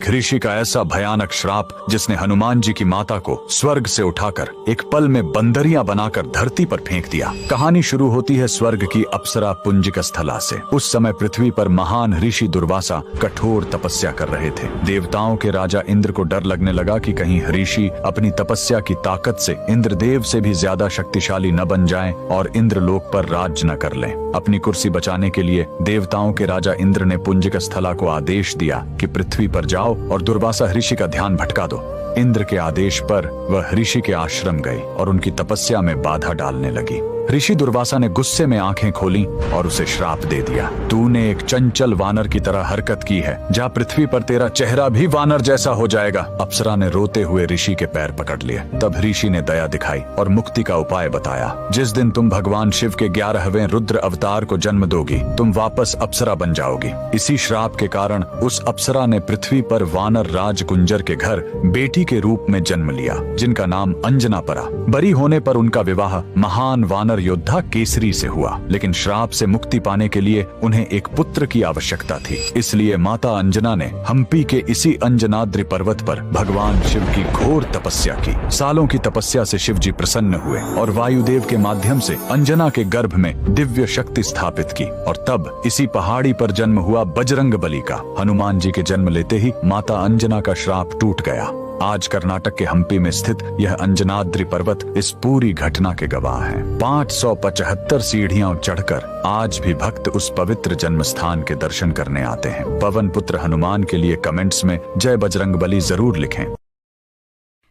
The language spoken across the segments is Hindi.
ऋषि का ऐसा भयानक श्राप जिसने हनुमान जी की माता को स्वर्ग से उठाकर एक पल में बंदरियां बनाकर धरती पर फेंक दिया। कहानी शुरू होती है स्वर्ग की अप्सरा पुंजिक स्थला से। उस समय पृथ्वी पर महान ऋषि दुर्वासा कठोर तपस्या कर रहे थे। देवताओं के राजा इंद्र को डर लगने लगा कि कहीं ऋषि अपनी तपस्या की ताकत से इंद्रदेव से भी ज्यादा शक्तिशाली न बन जाएं और इंद्रलोक पर राज न कर लें। अपनी कुर्सी बचाने के लिए देवताओं के राजा इंद्र ने पुंजिक स्थला को आदेश दिया कि पृथ्वी पर जाओ और दुर्वासा ऋषि का ध्यान भटका दो। इंद्र के आदेश पर वह ऋषि के आश्रम गई और उनकी तपस्या में बाधा डालने लगी। ऋषि दुर्वासा ने गुस्से में आंखें खोली और उसे श्राप दे दिया। तूने एक चंचल वानर की तरह हरकत की है, जा पृथ्वी पर तेरा चेहरा भी वानर जैसा हो जाएगा। अप्सरा ने रोते हुए ऋषि के पैर पकड़ लिए। तब ऋषि ने दया दिखाई और मुक्ति का उपाय बताया। जिस दिन तुम भगवान शिव के 11वें रुद्र अवतार को जन्म दोगी, तुम वापस अप्सरा बन जाओगी। इसी श्राप के कारण उस अप्सरा ने पृथ्वी पर वानर राज कुंजर के घर बेटी के रूप में जन्म लिया, जिनका नाम अंजना पड़ा। बरी होने पर उनका विवाह महान वानर योद्धा केसरी से हुआ, लेकिन श्राप से मुक्ति पाने के लिए उन्हें एक पुत्र की आवश्यकता थी। इसलिए माता अंजना ने हम्पी के इसी अंजनाद्रि पर्वत पर भगवान शिव की घोर तपस्या की। सालों की तपस्या से शिव जी प्रसन्न हुए और वायुदेव के माध्यम से अंजना के गर्भ में दिव्य शक्ति स्थापित की। और तब इसी पहाड़ी पर जन्म हुआ बजरंग बली का। हनुमान जी के जन्म लेते ही माता अंजना का श्राप टूट गया। आज कर्नाटक के हम्पी में स्थित यह अंजनाद्रि पर्वत इस पूरी घटना के गवाह है। 575 सीढ़ियां चढ़कर आज भी भक्त उस पवित्र जन्म स्थान के दर्शन करने आते हैं। पवन पुत्र हनुमान के लिए कमेंट्स में जय बजरंग बली जरूर लिखें।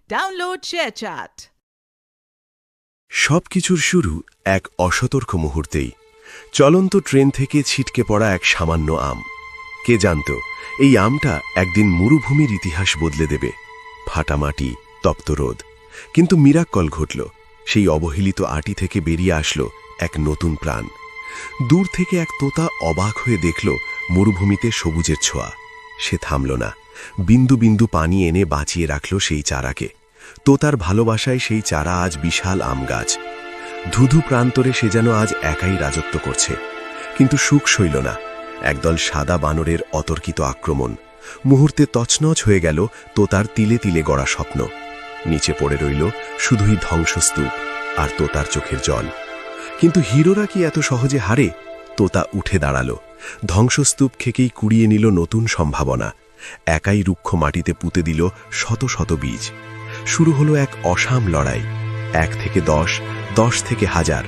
Download share chat. সবকিছুর শুরু এক অসতর্ক মুহূর্তেই। চলন্ত ট্রেন থেকে ছিটকে পড়া এক সামান্য আম। কে জানত এই আমটা একদিন মরুভূমির ইতিহাস বদলে দেবে। ফাটা মাটি, তপ্ত রোদ, কিন্তু মিরাক্কল ঘটল। সেই অবহেলিত আটি থেকে বেরিয়ে আসলো এক নতুন প্রাণ। দূর থেকে এক তোতা অবাক হয়ে দেখল মরুভূমিতে সবুজের ছোঁয়া। সে থামল না, বিন্দু বিন্দু পানি এনে বাঁচিয়ে রাখল সেই চারাকে। তোতার ভালোবাসায় সেই চারা আজ বিশাল আম গাছ। ধুধু প্রান্তরে সে যেন আজ একাই রাজত্ব করছে। কিন্তু সুখ সইল না। একদল সাদা বানরের অতর্কিত আক্রমণ। মুহূর্তে তছনছ হয়ে গেল তোতার তিলে তিলে গড়া স্বপ্ন। নিচে পড়ে রইল শুধুই ধ্বংসস্তূপ আর তোতার চোখের জল। কিন্তু হিরোরা কি এত সহজে হারে? তোতা উঠে দাঁড়ালো। ধ্বংসস্তূপ খেকেই কুড়িয়ে নিল নতুন সম্ভাবনা। একাই রুক্ষ মাটিতে পুঁতে দিল শত শত বীজ। শুরু হলো এক অসাম লড়াই। 1 থেকে 10, 10 থেকে 1000।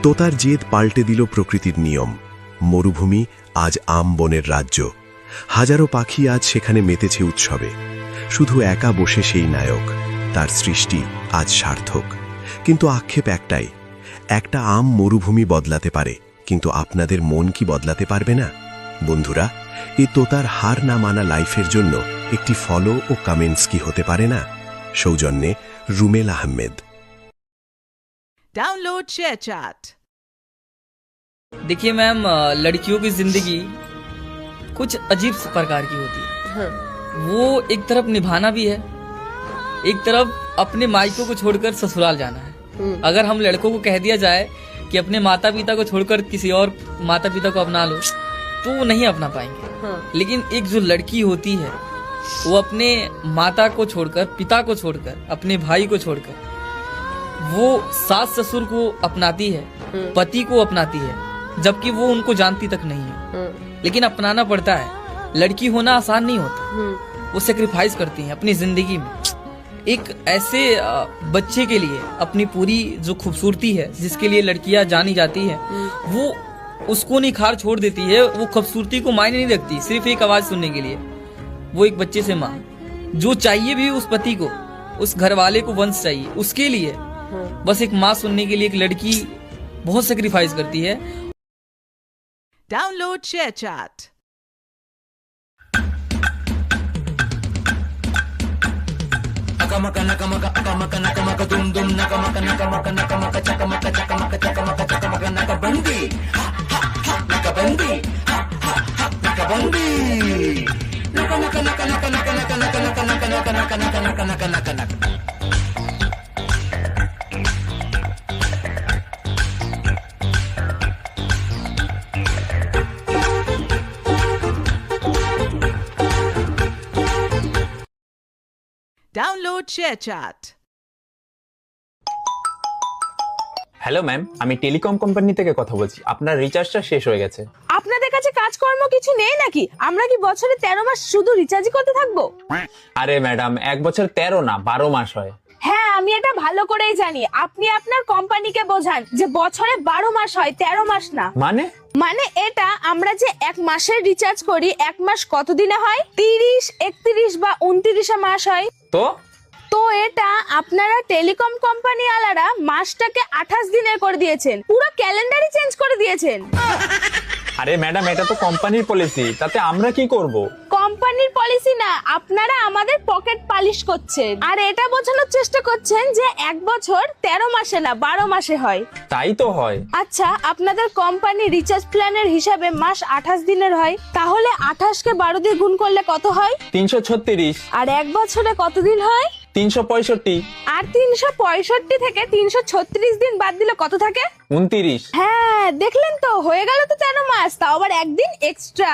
তোতার জেদ পাল্টে দিল প্রকৃতির নিয়ম। মরুভূমি আজ আম বনের রাজ্য। হাজারো পাখি আজ সেখানে মেতেছে উৎসবে। শুধু একা বসে সেই নায়ক, তার সৃষ্টি আজ সার্থক। কিন্তু আক্ষেপ একটাই, একটা আম মরুভূমি বদলাতে পারে, কিন্তু আপনাদের মন কি বদলাতে পারবে না? বন্ধুরা, এই তোতার হার না মানা লাইফের জন্য একটি ফলো ও কমেন্টস কি হতে পারে না? সৌজন্যে Rumel Ahmed. Download share chat. देखिए मैम, लड़कियों की जिंदगी कुछ अजीब प्रकार की होती है। हाँ। वो एक तरफ निभाना भी है, एक तरफ अपने मायकों को छोड़कर ससुराल जाना है। अगर हम लड़कों को कह दिया जाए कि अपने माता पिता को छोड़कर किसी और माता पिता को अपना लो, तो वो नहीं अपना पाएंगे। हाँ। लेकिन एक जो लड़की होती है वो अपने माता को छोड़कर, पिता को छोड़कर, अपने भाई को छोड़कर वो सास ससुर को अपनाती है, पति को अपनाती है, जबकि वो उनको जानती तक नहीं है। लेकिन अपनाना पड़ता है। लड़की होना आसान नहीं होता। वो सेक्रीफाइस करती हैं अपनी जिंदगी में। एक ऐसे बच्चे के लिए अपनी पूरी जो खूबसूरती है, जिसके लिए लड़कियां जानी जाती है, वो उसको निखार छोड़ देती है। वो खूबसूरती को मायने नहीं रखती, सिर्फ एक आवाज सुनने के लिए। वो एक बच्चे से माँ, जो चाहिए भी उस पति को, उस घर वाले को वंश चाहिए, उसके लिए बस एक माँ सुनने के लिए एक लड़की बहुत सेक्रीफाइस करती है। Download share chat. Download ShareChat. Hello ma'am, আমি টেলিকম কোম্পানি থেকে কথা বলছি। আপনার রিচার্জটা শেষ হয়ে গেছে। আপনাদের কাছে কাজকর্ম কিছু নেই নাকি? আমরা কি বছরে 13 মাস শুধু রিচার্জ করতে থাকবো? আরে ম্যাডাম, 1 বছর 13 না 12 মাস হয়। হ্যাঁ, আমি এটা ভালো করেই জানি। আপনি আপনার কোম্পানিকে বোঝান যে বছরে 12 মাস হয়, 13 মাস না। মানে এটা আমরা যে 1 মাসের রিচার্জ করি, 1 মাস কত দিনে হয়? 30, 31 বা 29 মাস হয়। তো এটা আপনারা টেলিকম কোম্পানি আলারা মাসটাকে 28 দিনের করে দিয়েছেন, পুরো ক্যালেন্ডারই চেঞ্জ করে দিয়েছেন। আরে ম্যাডাম, এটা তো কোম্পানির পলিসি, তাতে আমরা কি করব? কোম্পানির পলিসি না, আপনারা আমাদের পকেট পালিশ করছেন আর এটা বোঝানোর চেষ্টা করছেন যে 1 বছর 13 মাসে না 12 মাসে হয়। তাই তো হয়। আচ্ছা, আপনাদের কোম্পানি রিচার্জ প্ল্যানের হিসাবে মাস 28 দিনের হয়, তাহলে 28 কে 12 দিয়ে গুণ করলে কত হয়? 336। আর 1 বছরে কত দিন হয়? 365। আর 365 থেকে 336 দিন বাদ দিলে কত থাকে? 29। হ্যাঁ, দেখলেন তো, হয়ে গেল তো 13 মাস, তাও আবার একদিন এক্সট্রা।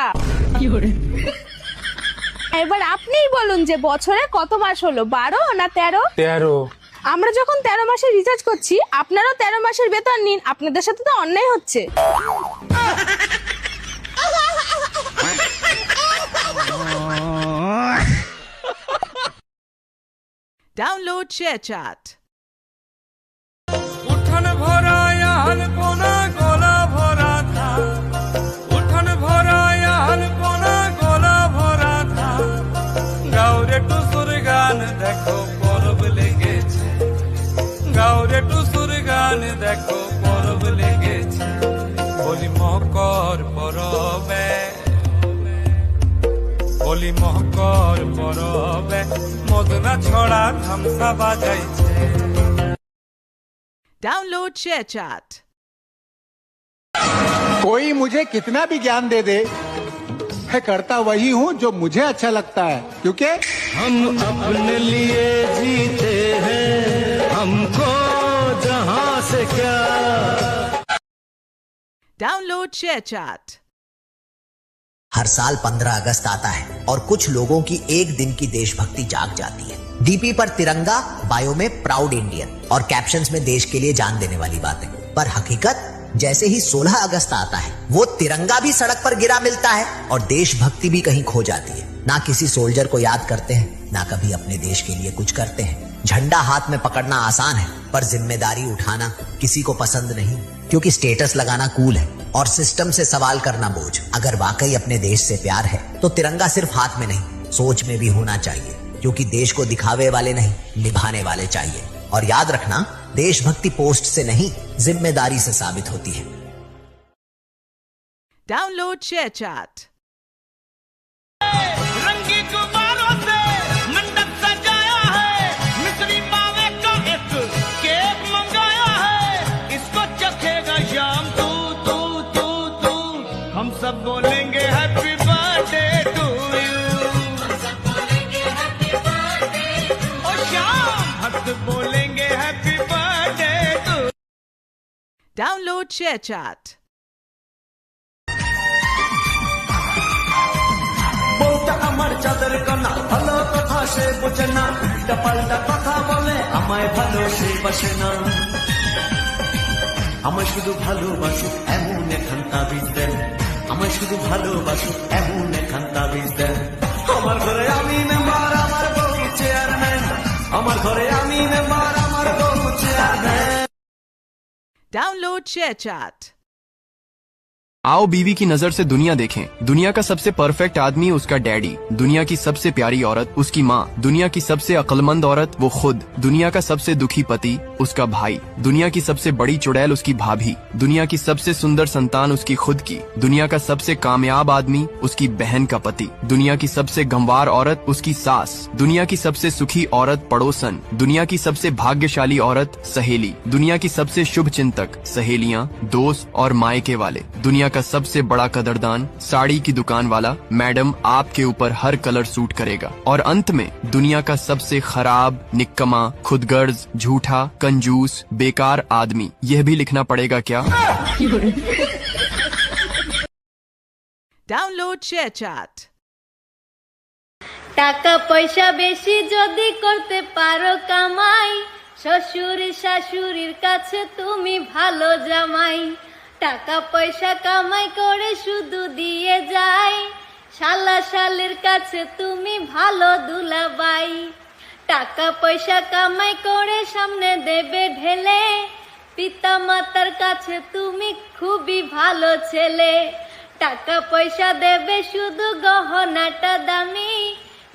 এবার আপনিই বলুন যে বছরে কত মাস হলো, 12 না 13? 13। আমরা যখন 13 মাসের রিচার্জ করছি, আপনারাও 13 মাসের বেতন নিন। আপনাদের সাথে তো অন্যায় হচ্ছে। Download ShareChat. उठन भरा याल कोना गोला भरा था, उठन भरा याल कोना गोला भरा था, गाउरे टुसुर गान देखो परब लेगेছে, गाउरे टुसुर गान देखो परब लेगेছে, বলি মকর পরবে, বলি মকর পরবে, মদনা ছড়া ধামসা বাজাইছে। Download ShareChat. कोई मुझे कितना भी ज्ञान दे दे, मैं करता वही हूँ जो मुझे अच्छा लगता है, क्योंकि हम अपने लिए जीते हैं, हमको जहां से क्या। Download ShareChat. हर साल 15 अगस्त आता है और कुछ लोगों की एक दिन की देशभक्ति जाग जाती है। डीपी पर तिरंगा, बायो में प्राउड इंडियन और कैप्शंस में देश के लिए जान देने वाली बातें। पर हकीकत, जैसे ही 16 अगस्त आता है, वो तिरंगा भी सड़क पर गिरा मिलता है और देशभक्ति भी कहीं खो जाती है। ना किसी सोल्जर को याद करते हैं, ना कभी अपने देश के लिए कुछ करते हैं। झंडा हाथ में पकड़ना आसान है, पर जिम्मेदारी उठाना किसी को पसंद नहीं, क्योंकि स्टेटस लगाना कूल है और सिस्टम से सवाल करना बोझ। अगर वाकई अपने देश से प्यार है तो तिरंगा सिर्फ हाथ में नहीं, सोच में भी होना चाहिए, क्योंकि देश को दिखावे वाले नहीं, निभाने वाले चाहिए। और याद रखना, देशभक्ति पोस्ट से नहीं, जिम्मेदारी से साबित होती है। Download ShareChat. रंगी गुब्बारों से मंडप सजाया है, मिस्री पावे का एक केक मंगाया है, इसको चखेगा शाम तू तू तू तू, हम सब बोलेंगे हैप्पी बर्थडे टू यू, ओ शाम भक्त बोलेंगे happy birthday to. Download ShareChat. বউটা আমার চাঁদের কন্যা, ভালো কথা সে বোঝে না, উল্টা পাল্টা কথা বলে, আমায় ভালো সে বাসে না, আমায় শুধু ভালোবাসুক এমন এখান তাবিজ দেন, আমায় শুধু ভালোবাসুক এমন এখান তাবিজ দেন। আমার ঘরে আমি মেম্বার, আমার বউ চেয়ারম্যান, আমার ঘরে আমি মেম্বার, আমার বউ চেয়ারম্যান। Download ShareChat. आओ बीवी की नजर से दुनिया देखें। दुनिया का सबसे परफेक्ट आदमी उसका डैडी, दुनिया की सबसे प्यारी औरत उसकी माँ, दुनिया की सबसे अक्लमंद औरत वो खुद, दुनिया का सबसे दुखी पति उसका भाई, दुनिया की सबसे बड़ी चुड़ैल उसकी भाभी, दुनिया की सबसे सुंदर संतान उसकी खुद की, दुनिया का सबसे कामयाब आदमी उसकी बहन का पति, दुनिया की सबसे गंवार औरत उसकी सास, दुनिया की सबसे सुखी औरत पड़ोसन, दुनिया की सबसे भाग्यशाली औरत सहेली, दुनिया की सबसे शुभ चिंतक सहेलियाँ, दोस्त और मायके वाले, दुनिया का सबसे बड़ा कदरदान साड़ी की दुकान वाला। मैडम, आपके ऊपर हर कलर सूट करेगा। और अंत में दुनिया का सबसे खराब, निक्कमा, खुदगर्ज, झूठा, कंजूस, बेकार आदमी। यह भी लिखना पड़ेगा क्या? Download ShareChat. টাকা পয়সা বেশি যদি করতে পারো কামাই, শ্বশুর শাশুড়ির কাছে তুমি ভালো জামাই। টাকা পয়সা কামাই করে শুধু দিয়ে যায়, শালা শালের কাছে তুমি ভালো দুলাবাই। টাকা পয়সা কামাই করে সামনে দেবে ঢেলে, পিতা মাতার কাছে তুমি খুবই ভালো ছেলে। টাকা পয়সা দেবে শুধু গহনাটা দামি,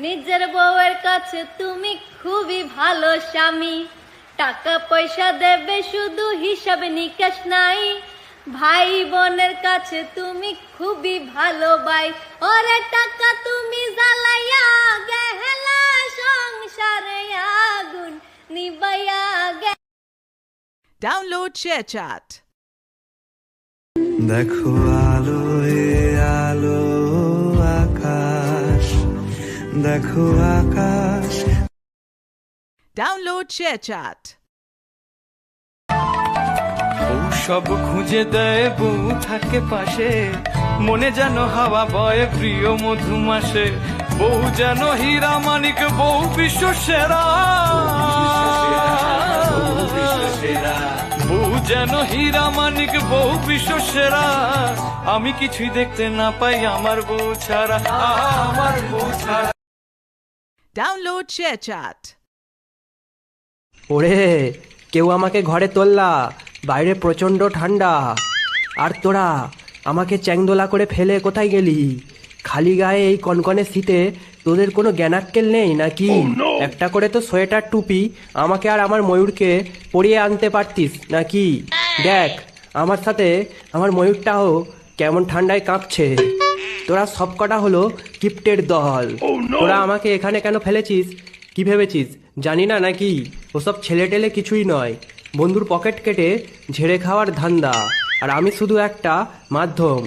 নিজের বউয়ের কাছে তুমি খুবই ভালো স্বামী। টাকা পয়সা দেবে শুধু হিসাব নিকাশ নাই, ভাই বোনের কাছে তুমি খুবই ভালো ভাই। ওরে টাকা তুমি জ্বালাইয়া গেলা সংসারে আগুন নিবাইয়া গে। Download ShareChat. দেখো আলো এ আলো আকাশ, দেখো আকাশ। Download ShareChat. বউ সব খুঁজে দেয়, বউ থাকে পাশে, মনে যেন হাওয়া বয় প্রিয় মধুমাসে। বউ যেন হীরা মানিক, বউ বিশ্ব সেরা। বউ যেন হীরা মানিক, বউ বিশ্ব সেরা। আমি কিছুই দেখতে না পাই আমার বউ ছাড়া, আমার বউ ছাড়া। Download ShareChat. ওরে কেউ আমাকে ঘরে তোললা, বাইরে প্রচন্ড ঠান্ডা। আর তোরা আমাকে চ্যাংদোলা করে ফেলে কোথায় গেলি? খালি গায়ে এই কনকনে শীতে তোদের কোনো জ্ঞানাক্কেল নেই নাকি? একটা করে তো সোয়েটার টুপি আমাকে আর আমার ময়ূরকে পরিয়ে আনতে পারতিস নাকি? দেখ আমার সাথে আমার ময়ূরটাও কেমন ঠান্ডায় কাঁপছে। তোরা সবকটা হলো কিপ্টের দল। তোরা আমাকে এখানে কেন ফেলেছিস কি ভেবেছিস জানি না নাকি? ওসব ছেলে টেলে কিছুই নয়, বন্ধুর পকেট কেটে ঝেড়ে খাওয়ার ধান্দা। আর আমি শুধু একটা মাধ্যম।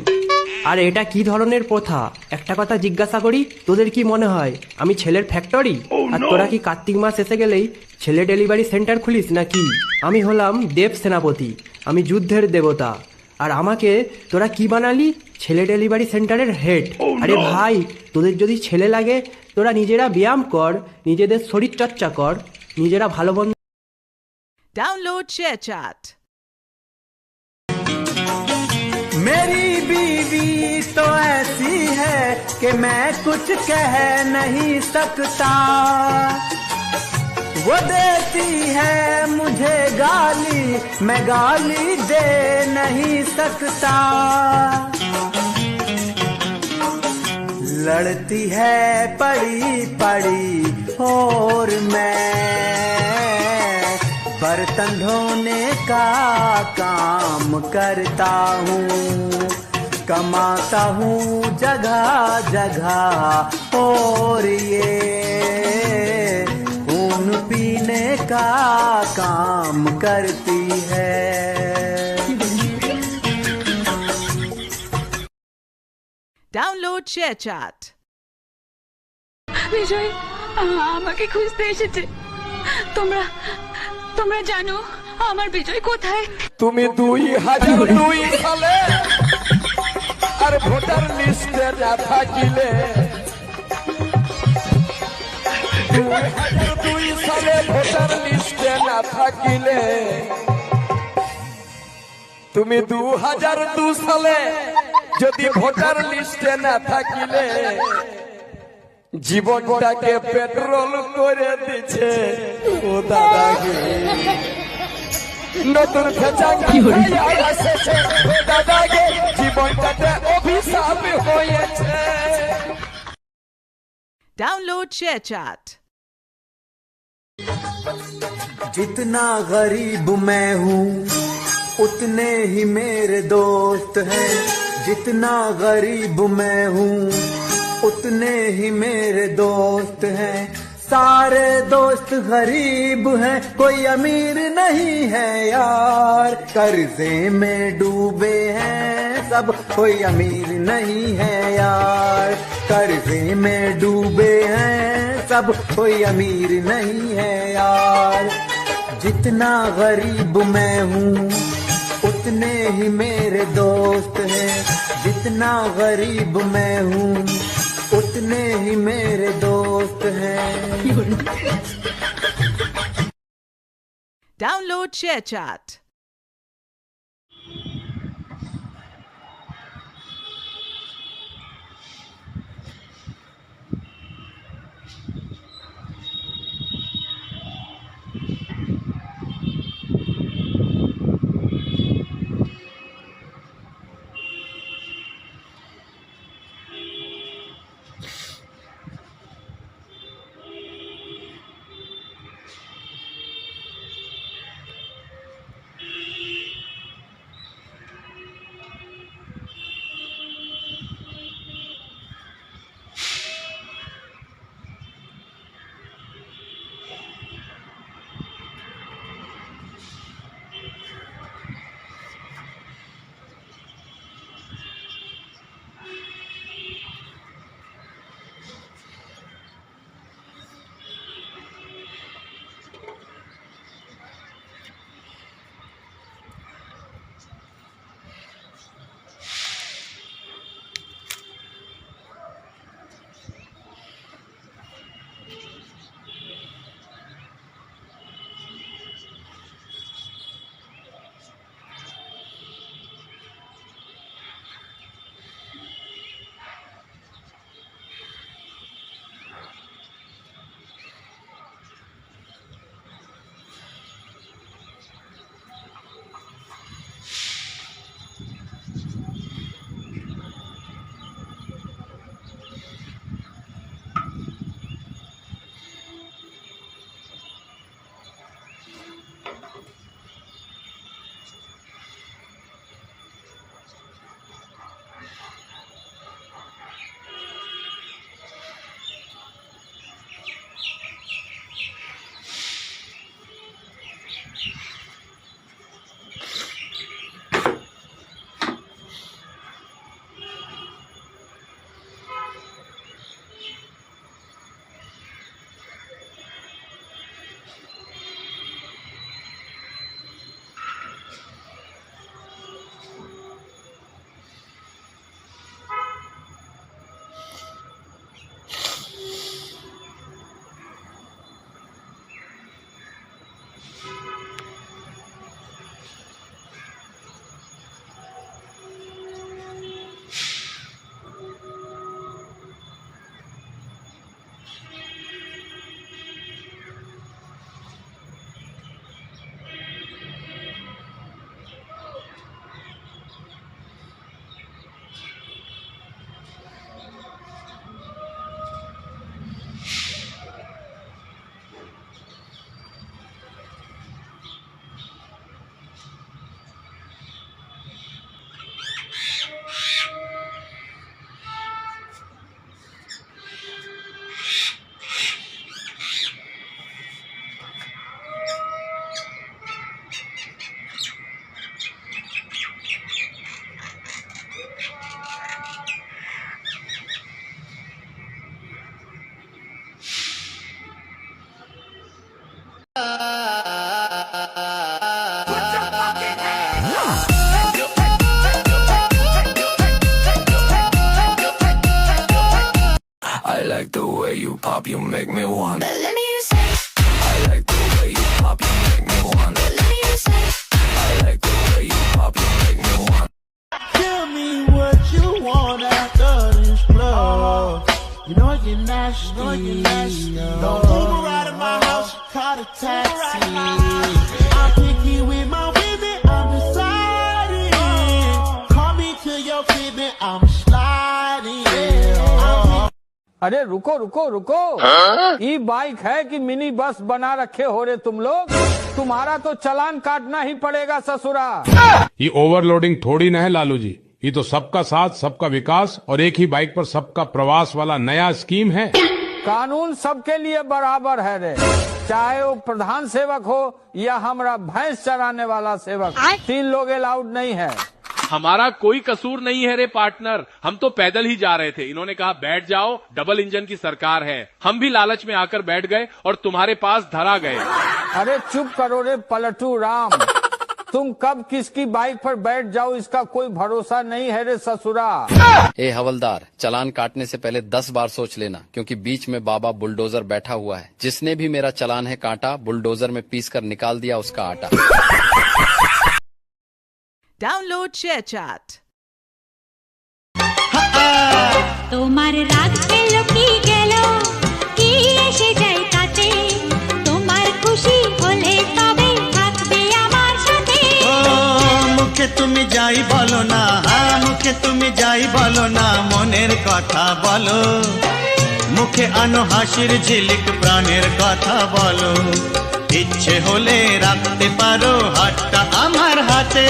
আর এটা কি ধরনের প্রথা একটা কথা জিজ্ঞাসা করি, তোদের কি মনে হয় আমি ছেলের ফ্যাক্টরি? আর তোরা কি কার্তিক মাস এসে গেলেই ছেলে ডেলিভারি সেন্টার খুলিস নাকি? আমি হলাম দেব সেনাপতি, আমি যুদ্ধের দেবতা। আর আমাকে তোরা কি বানালি? ছেলে ডেলিভারি সেন্টারের হেড। আরে ভাই তোদের যদি ছেলে লাগে তোরা নিজেরা ব্যায়াম কর, নিজেদের শরীর চর্চা কর, নিজেরা ভালো বন্ধু। Download ShareChat. मेरी बीवी तो ऐसी है कि मैं कुछ कह नहीं सकता, वो देती है मुझे गाली, मैं गाली दे नहीं सकता। लड़ती है पड़ी पड़ी और मैं बर्तन धोने का काम करता हूँ, कमाता हूँ जगह जगह और ये खून पीने का काम करती है। Download ShareChat. বিজয় আমাকে খুঁজতে এসেছে। তোমরা তোমরা জানো আমার বিজয় কোথায়? তুমি 2002 সালে আর ভোটার লিস্টে না থাকিলে, 2002 সালে ভোটার লিস্টে না থাকিলে, তুমি 2002 সালে যদি ভোটার লিস্টে না থাকিলে, জীবনটাকে পেট্রোল করে দিচ্ছে ও দাদাকে। নতুন দাদাকে জীবনটাতে অভিশাপ হয়েছে। Download ShareChat. जितना गरीब मैं हूँ उतने ही मेरे दोस्त हैं, जितना गरीब मैं हूँ उतने ही मेरे दोस्त हैं। सारे दोस्त गरीब हैं, कोई अमीर नहीं है यार, कर्जे में डूबे हैं सब, कोई अमीर नहीं है यार, कर्जे में डूबे हैं सब, कोई अमीर नहीं है यार। जितना गरीब मैं हूँ उतने ही मेरे दोस्त हैं, जितना गरीब मैं हूँ उतने ही मेरे दोस्त हैं। Download ShareChat. I like the way you pop, you make me want. I like the way you pop, you make me want. I like the way you pop, you make me want. Tell me what you want after this club. You know you're nasty. Don't move right in my house, call a taxi. I'm picky with my women, I'm deciding. Call me to your crib, I'm sliding. अरे रुको रुको रुको, ई बाइक है कि मिनी बस बना रखे हो रे तुम लोग? तुम्हारा तो चालान काटना ही पड़ेगा ससुरा। ये ओवरलोडिंग थोड़ी न है लालू जी, ये तो सबका साथ सबका विकास और एक ही बाइक पर सबका प्रवास वाला नया स्कीम है। कानून सबके लिए बराबर है रे, चाहे वो प्रधान सेवक हो या हमारा भैंस चराने वाला सेवक, 3 लोग अलाउड नहीं है। हमारा कोई कसूर नहीं है रे पार्टनर, हम तो पैदल ही जा रहे थे। इन्होंने कहा बैठ जाओ, डबल इंजन की सरकार है। हम भी लालच में आकर बैठ गए और तुम्हारे पास धरा गए। अरे चुप करो रे पलटू राम, तुम कब किसकी बाइक पर बैठ जाओ इसका कोई भरोसा नहीं है रे ससुरा। ए हवलदार, चालान काटने से पहले 10 बार सोच लेना, क्योंकि बीच में बाबा बुलडोजर बैठा हुआ है। जिसने भी मेरा चालान है काटा, बुलडोजर में पीस कर निकाल दिया उसका आटा। Download ShareChat. তোমার রাত গেল কি গেল কি এসে যায় তাতে তোমার খুশি হলে তবে থাকবে আমার সাথে মুখে তুমি যাই বলো না, মুখে তুমি যাই বলো না, মনের কথা বলো, মুখে আনো হাসির ঝিলিক, প্রাণের কথা বলো, ইচ্ছে হলে রাখতে পারো হাতটা আমার হাতে,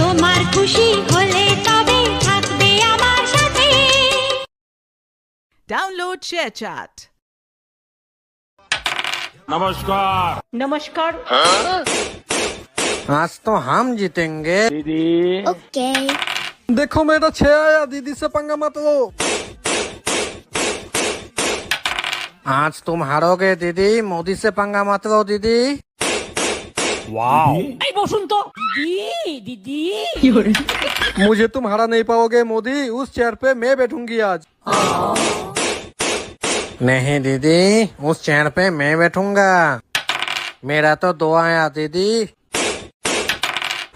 তোমার খুশি হলে তবে থাকবে আমার সাথে। Download ShareChat. नमस्कार। नमस्कार। आज तो हम जीतेंगे दीदी। ओके। देखो मेरा 6 आया, दीदी से पंगा मत लो। आज तुम हारोगे दीदी, मोदी से पंगा मत लो दीदी। वाह। বসন্ত दीदी दीदी मुझे तुम हरा नहीं पाओगे मोदी, उस चेयर पे मैं बैठूंगी आज। नहीं दीदी, उस चेयर पे मैं बैठूंगा। मेरा तो 2 आया दीदी।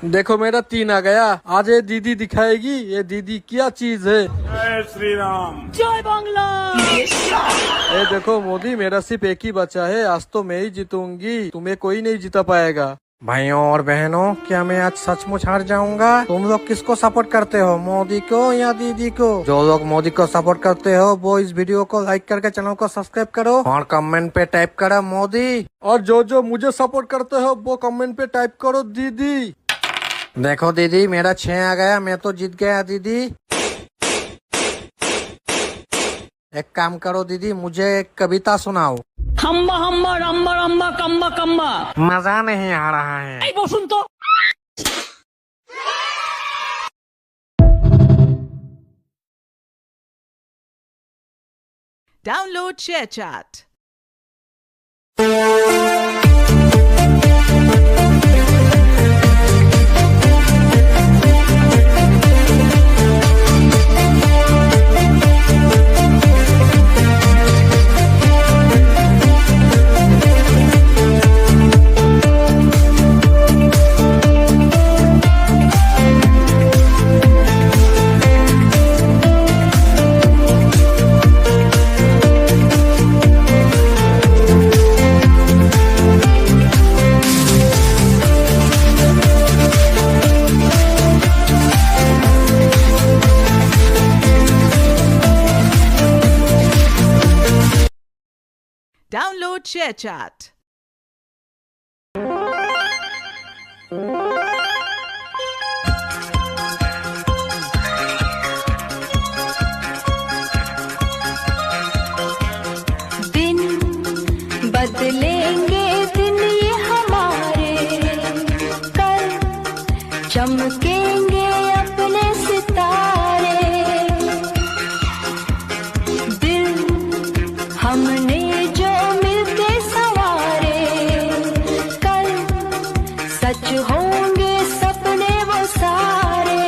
देखो मेरा 3 आ गया। आज ये दीदी दिखाएगी ये दीदी क्या चीज है। जय श्री राम। जय बांग्ला। ये देखो मोदी, मेरा सिर्फ एक ही बचा है, आज तो मैं ही जीतूंगी, तुम्हें कोई नहीं जीता पाएगा। भाइयों और बहनों, क्या मैं आज सचमुच हार जाऊंगा? तुम लोग किसको सपोर्ट करते हो, मोदी को या दीदी को? जो लोग मोदी को सपोर्ट करते हो वो इस वीडियो को लाइक करके चैनल को सब्सक्राइब करो और कमेंट पे टाइप करो मोदी। और जो मुझे सपोर्ट करते हो वो कमेंट पे टाइप करो दीदी। देखो दीदी, मेरा 6 आ गया, मैं तो जीत गया दीदी। एक काम करो दीदी, मुझे एक कविता सुनाओ। हम्मा हम्मा रम्मा रम्मा कम्मा कम्मा। मजा नहीं आ रहा है। বসন্ত Download ShareChat. Download ShareChat. दिन बदलेंगे दिन ये हमारे, कल चमकेंगे अपने सितारे। दिल हमने जो मिलके सवारे, कल सच होंगे सपने वो सारे।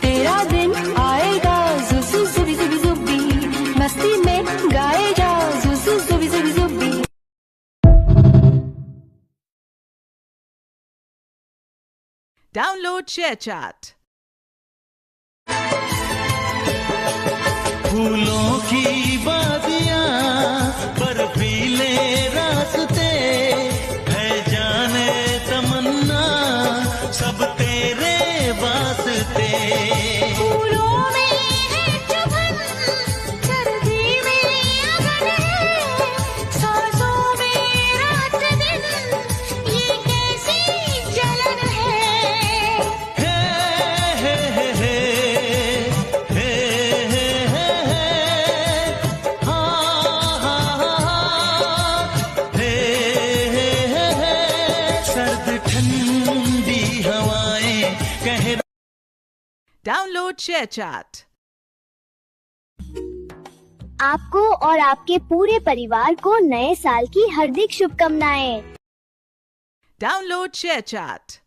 तेरा दिन आएगा जुजू जुबी जुबी जुबी, मस्ती में गाए जा जुजू जुबी जुबी जुबी। Download ShareChat. फूलों की वादियाँ, बर्फीले रास्ते, है जाने तमन्ना सब तेरे वास्ते। फूलों में है चुभन, सर्दी में अगन है, सांसों में रात दिन, ये कैसी जलन है। हे हे हे हे हे हे हे हे, हाँ हाँ हाँ, हे हे हे हे, सर्द ठंडी हवाएं कह। Download ShareChat. आपको और आपके पूरे परिवार को नए साल की हार्दिक शुभकामनाएं। Download ShareChat.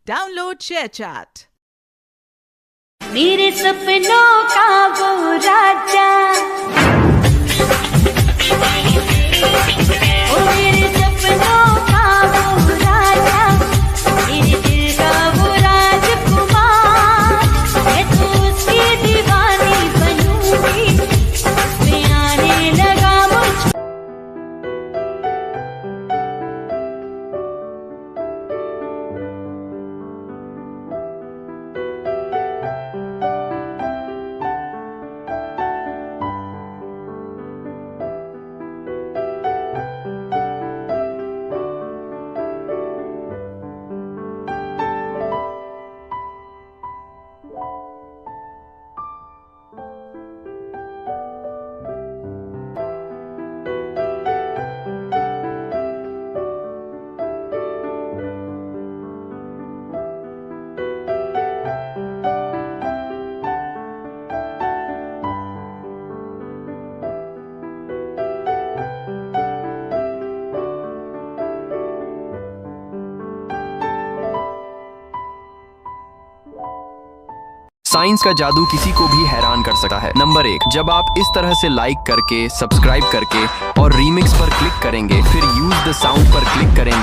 Download ShareChat. मेरे सपनों का वो राजा, ओ मेरे सपनों का वो राजा, मेरे दिल का वो राजकुमार, मैं तो उसकी दीवानी बनूंगी, उसमें आने लगा मुझ। साइंस का जादू किसी को भी हैरान कर सकता है। नंबर 1, जब आप इस तरह से लाइक करके, सब्सक्राइब करके और रीमिक्स पर क्लिक करेंगे, फिर यूज द साउंड पर क्लिक करेंगे।